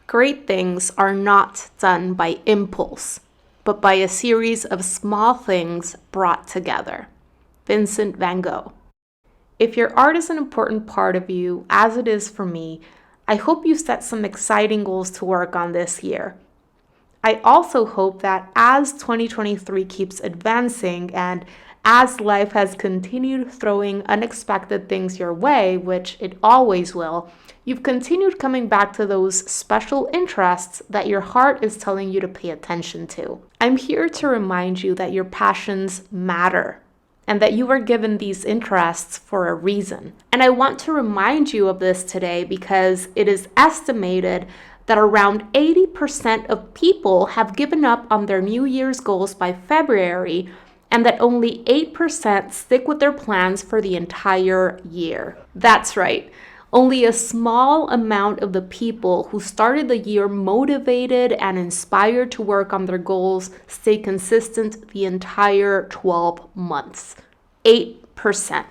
Great things are not done by impulse, but by a series of small things brought together. Vincent van Gogh. If your art is an important part of you, as it is for me, I hope you set some exciting goals to work on this year. I also hope that as 2023 keeps advancing and as life has continued throwing unexpected things your way, which it always will, you've continued coming back to those special interests that your heart is telling you to pay attention to. I'm here to remind you that your passions matter and that you were given these interests for a reason. And I want to remind you of this today because it is estimated that around 80% of people have given up on their New Year's goals by February, and that only 8% stick with their plans for the entire year. That's right. Only a small amount of the people who started the year motivated and inspired to work on their goals stay consistent the entire 12 months. 8%.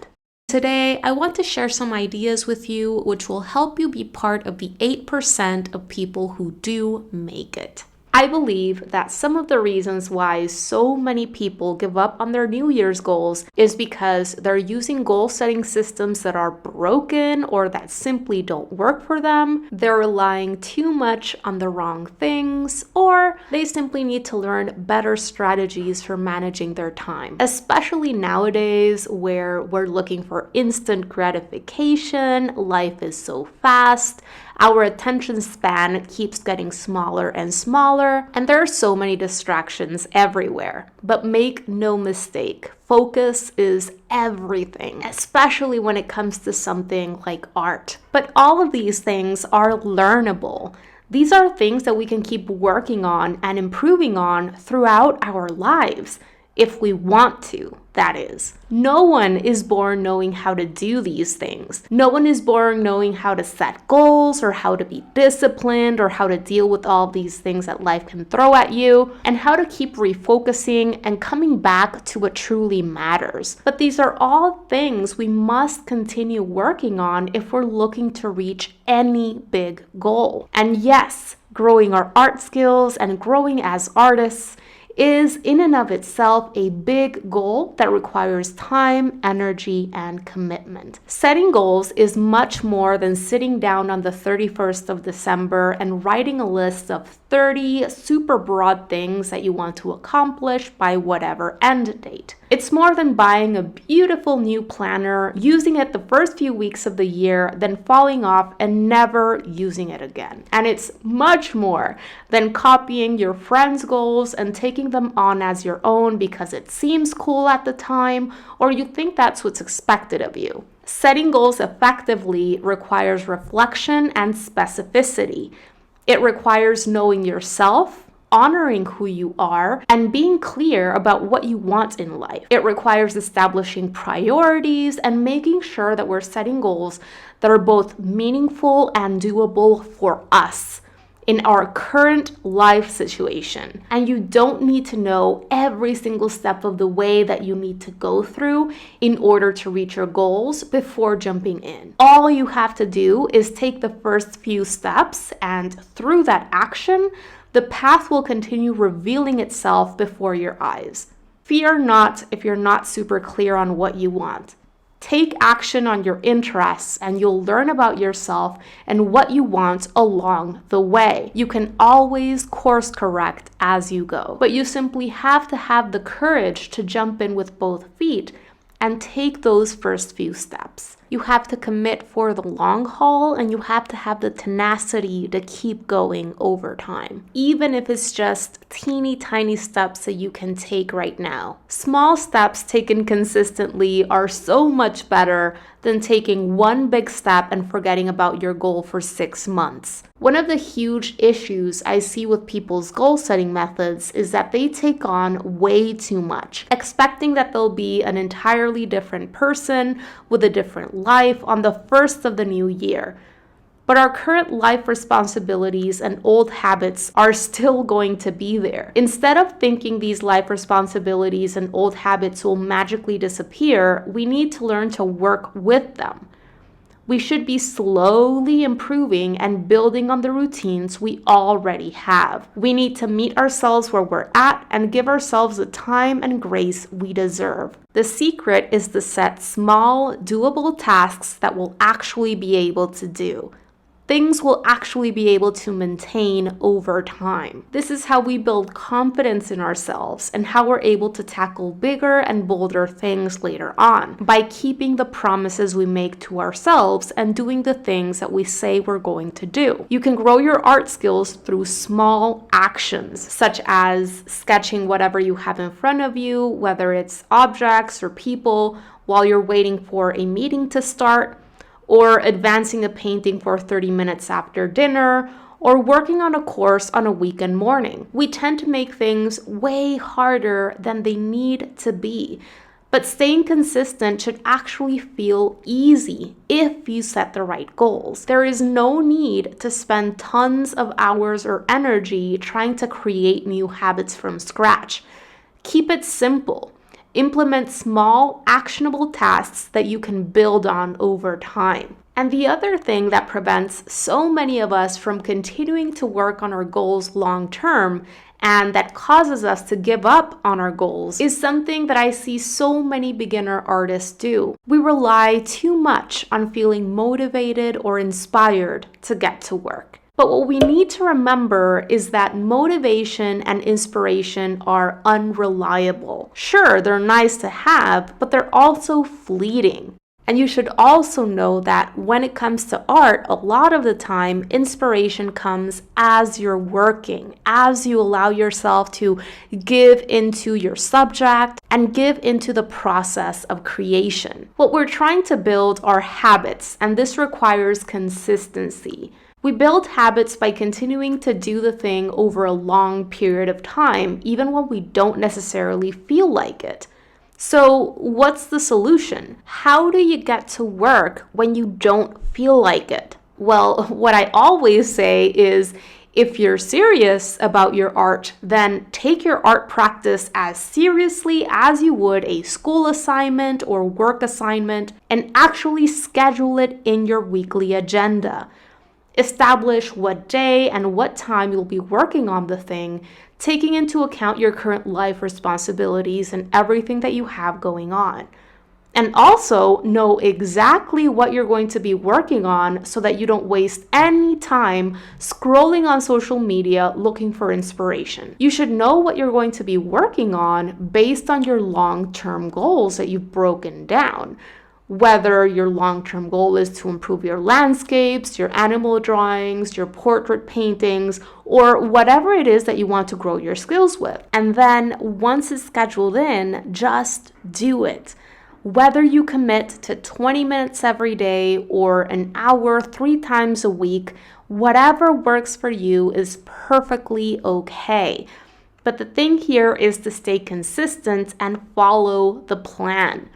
Today, I want to share some ideas with you which will help you be part of the 8% of people who do make it. I believe that some of the reasons why so many people give up on their New Year's goals is because they're using goal-setting systems that are broken or that simply don't work for them, they're relying too much on the wrong things, or they simply need to learn better strategies for managing their time. Especially nowadays where we're looking for instant gratification, life is so fast, our attention span keeps getting smaller and smaller, and there are so many distractions everywhere. But make no mistake, focus is everything, especially when it comes to something like art. But all of these things are learnable. These are things that we can keep working on and improving on throughout our lives. If we want to, that is. No one is born knowing how to do these things. No one is born knowing how to set goals or how to be disciplined or how to deal with all these things that life can throw at you and how to keep refocusing and coming back to what truly matters. But these are all things we must continue working on if we're looking to reach any big goal. And yes, growing our art skills and growing as artists is in and of itself a big goal that requires time, energy, and commitment. Setting goals is much more than sitting down on the 31st of December and writing a list of 30 super broad things that you want to accomplish by whatever end date. It's more than buying a beautiful new planner, using it the first few weeks of the year, then falling off and never using it again. And it's much more than copying your friends' goals and taking them on as your own because it seems cool at the time or you think that's what's expected of you. Setting goals effectively requires reflection and specificity. It requires knowing yourself, honoring who you are, and being clear about what you want in life. It requires establishing priorities and making sure that we're setting goals that are both meaningful and doable for us in our current life situation. And you don't need to know every single step of the way that you need to go through in order to reach your goals before jumping in. All you have to do is take the first few steps, and through that action, the path will continue revealing itself before your eyes. Fear not if you're not super clear on what you want. Take action on your interests and you'll learn about yourself and what you want along the way. You can always course correct as you go, but you simply have to have the courage to jump in with both feet and take those first few steps. You have to commit for the long haul and you have to have the tenacity to keep going over time, even if it's just teeny tiny steps that you can take right now. Small steps taken consistently are so much better than taking one big step and forgetting about your goal for 6 months. One of the huge issues I see with people's goal setting methods is that they take on way too much, expecting that they'll be an entirely different person with a different life on the first of the new year. But our current life responsibilities and old habits are still going to be there. Instead of thinking these life responsibilities and old habits will magically disappear, we need to learn to work with them. We should be slowly improving and building on the routines we already have. We need to meet ourselves where we're at and give ourselves the time and grace we deserve. The secret is to set small, doable tasks that we'll actually be able to do. Things we'll actually be able to maintain over time. This is how we build confidence in ourselves and how we're able to tackle bigger and bolder things later on, by keeping the promises we make to ourselves and doing the things that we say we're going to do. You can grow your art skills through small actions, such as sketching whatever you have in front of you, whether it's objects or people, while you're waiting for a meeting to start, or advancing a painting for 30 minutes after dinner, or working on a course on a weekend morning. We tend to make things way harder than they need to be, but staying consistent should actually feel easy if you set the right goals. There is no need to spend tons of hours or energy trying to create new habits from scratch. Keep it simple. Implement small, actionable tasks that you can build on over time. And the other thing that prevents so many of us from continuing to work on our goals long term, and that causes us to give up on our goals, is something that I see so many beginner artists do. We rely too much on feeling motivated or inspired to get to work. But what we need to remember is that motivation and inspiration are unreliable. Sure, they're nice to have, but they're also fleeting. And you should also know that when it comes to art, a lot of the time, inspiration comes as you're working, as you allow yourself to give into your subject and give into the process of creation. What we're trying to build are habits, and this requires consistency. We build habits by continuing to do the thing over a long period of time, even when we don't necessarily feel like it. So, what's the solution? How do you get to work when you don't feel like it? Well, what I always say is, if you're serious about your art, then take your art practice as seriously as you would a school assignment or work assignment, and actually schedule it in your weekly agenda. Establish what day and what time you'll be working on the thing, taking into account your current life responsibilities and everything that you have going on. And also know exactly what you're going to be working on so that you don't waste any time scrolling on social media looking for inspiration. You should know what you're going to be working on based on your long-term goals that you've broken down. Whether your long-term goal is to improve your landscapes, your animal drawings, your portrait paintings, or whatever it is that you want to grow your skills with. And then once it's scheduled in, just do it. Whether you commit to 20 minutes every day or an hour 3 times a week, whatever works for you is perfectly okay. But the thing here is to stay consistent and follow the plan.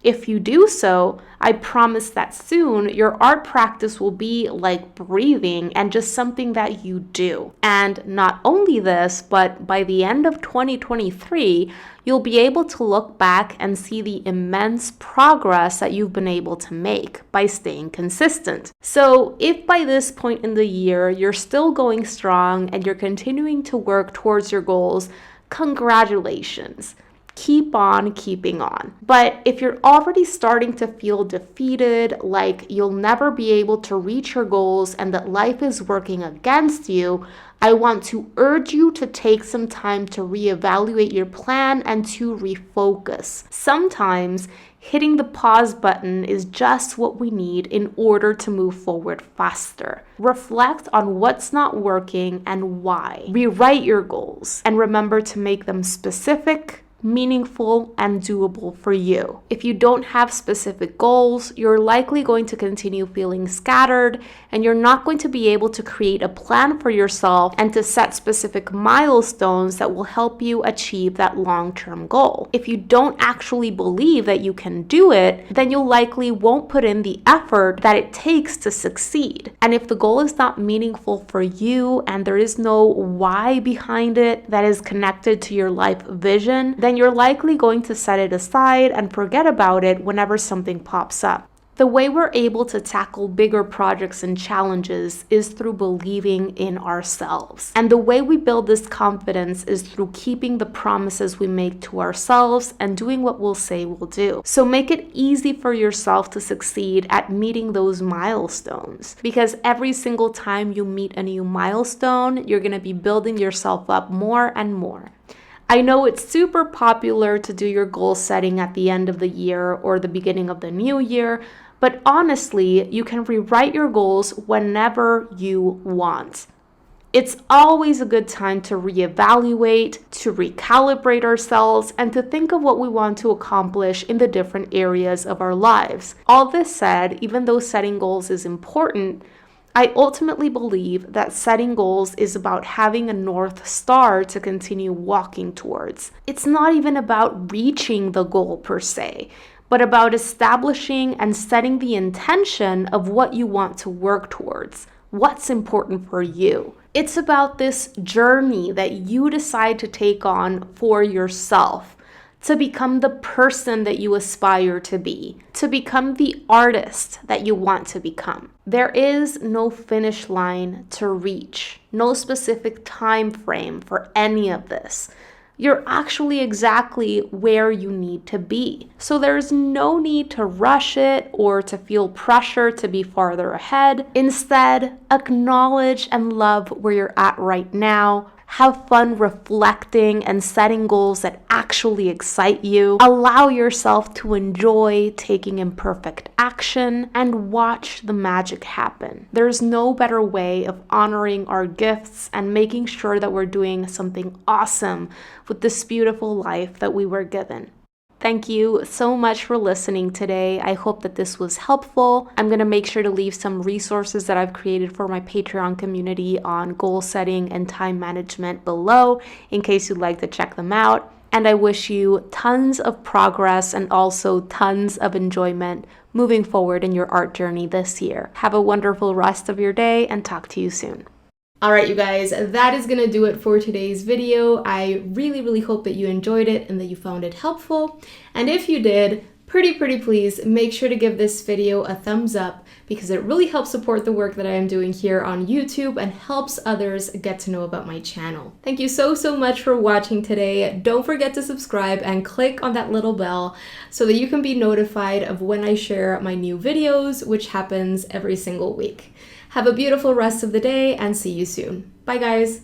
If you do so, I promise that soon your art practice will be like breathing and just something that you do. And not only this, but by the end of 2023, you'll be able to look back and see the immense progress that you've been able to make by staying consistent. So if by this point in the year you're still going strong and you're continuing to work towards your goals, congratulations. Keep on keeping on. But if you're already starting to feel defeated, like you'll never be able to reach your goals and that life is working against you, I want to urge you to take some time to reevaluate your plan and to refocus. Sometimes hitting the pause button is just what we need in order to move forward faster. Reflect on what's not working and why. Rewrite your goals and remember to make them specific, meaningful, and doable for you. If you don't have specific goals, you're likely going to continue feeling scattered, and you're not going to be able to create a plan for yourself and to set specific milestones that will help you achieve that long-term goal. If you don't actually believe that you can do it, then you likely won't put in the effort that it takes to succeed. And if the goal is not meaningful for you and there is no why behind it that is connected to your life vision, then you're likely going to set it aside and forget about it whenever something pops up. The way we're able to tackle bigger projects and challenges is through believing in ourselves. And the way we build this confidence is through keeping the promises we make to ourselves and doing what we'll say we'll do. So make it easy for yourself to succeed at meeting those milestones, because every single time you meet a new milestone, you're going to be building yourself up more and more. I know it's super popular to do your goal setting at the end of the year or the beginning of the new year, but honestly, you can rewrite your goals whenever you want. It's always a good time to reevaluate, to recalibrate ourselves, and to think of what we want to accomplish in the different areas of our lives. All this said, even though setting goals is important, I ultimately believe that setting goals is about having a North Star to continue walking towards. It's not even about reaching the goal per se, but about establishing and setting the intention of what you want to work towards, what's important for you. It's about this journey that you decide to take on for yourself, to become the person that you aspire to be, to become the artist that you want to become. There is no finish line to reach, no specific time frame for any of this. You're actually exactly where you need to be. So there's no need to rush it or to feel pressure to be farther ahead. Instead, acknowledge and love where you're at right now. Have fun reflecting and setting goals that actually excite you. Allow yourself to enjoy taking imperfect action and watch the magic happen. There's no better way of honoring our gifts and making sure that we're doing something awesome with this beautiful life that we were given. Thank you so much for listening today. I hope that this was helpful. I'm going to make sure to leave some resources that I've created for my Patreon community on goal setting and time management below in case you'd like to check them out. And I wish you tons of progress and also tons of enjoyment moving forward in your art journey this year. Have a wonderful rest of your day and talk to you soon. All right, you guys, that is going to do it for today's video. I really hope that you enjoyed it and that you found it helpful. And if you did, pretty please make sure to give this video a thumbs up because it really helps support the work that I am doing here on YouTube and helps others get to know about my channel. Thank you so much for watching today. Don't forget to subscribe and click on that little bell so that you can be notified of when I share my new videos, which happens every single week. Have a beautiful rest of the day and see you soon. Bye guys.